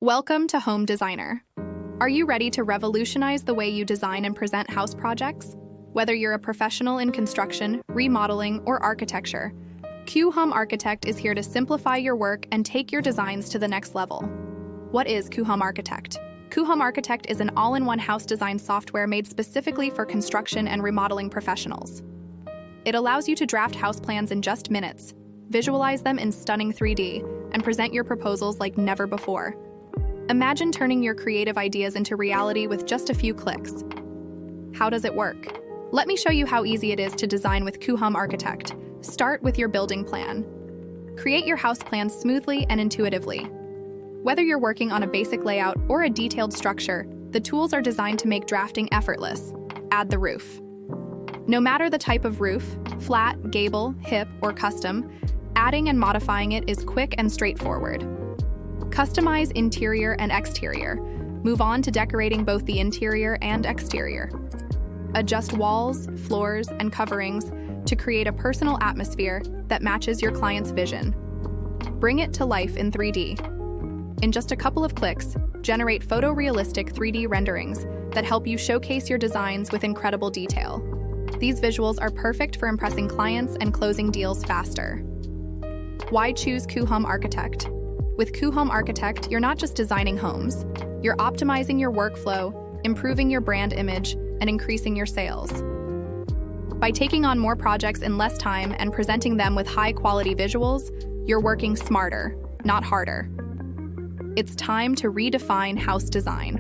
Welcome to Home Designer. Are you ready to revolutionize the way you design and present house projects? Whether you're a professional in construction, remodeling, or architecture, Coohom Architect is here to simplify your work and take your designs to the next level. What is Coohom Architect? Coohom Architect is an all-in-one house design software made specifically for construction and remodeling professionals. It allows you to draft house plans in just minutes, visualize them in stunning 3D, and present your proposals like never before. Imagine turning your creative ideas into reality with just a few clicks. How does it work? Let me show you how easy it is to design with Coohom Architect. Start with your building plan. Create your house plan smoothly and intuitively. Whether you're working on a basic layout or a detailed structure, the tools are designed to make drafting effortless. Add the roof. No matter the type of roof, flat, gable, hip, or custom, adding and modifying it is quick and straightforward. Customize interior and exterior. Move on to decorating both the interior and exterior. Adjust walls, floors, and coverings to create a personal atmosphere that matches your client's vision. Bring it to life in 3D. In just a couple of clicks, generate photorealistic 3D renderings that help you showcase your designs with incredible detail. These visuals are perfect for impressing clients and closing deals faster. Why choose Coohom Architect? With Coohom Architect, you're not just designing homes, you're optimizing your workflow, improving your brand image, and increasing your sales. By taking on more projects in less time and presenting them with high-quality visuals, you're working smarter, not harder. It's time to redefine house design.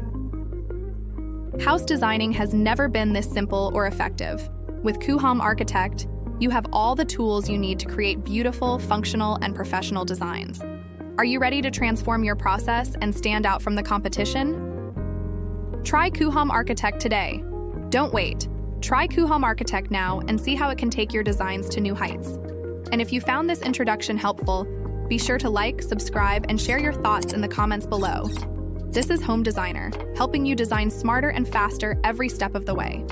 House designing has never been this simple or effective. With Coohom Architect, you have all the tools you need to create beautiful, functional, and professional designs. Are you ready to transform your process and stand out from the competition? Try Coohom Architect today. Don't wait. Try Coohom Architect now and see how it can take your designs to new heights. And if you found this introduction helpful, be sure to like, subscribe, and share your thoughts in the comments below. This is Home Designer, helping you design smarter and faster every step of the way.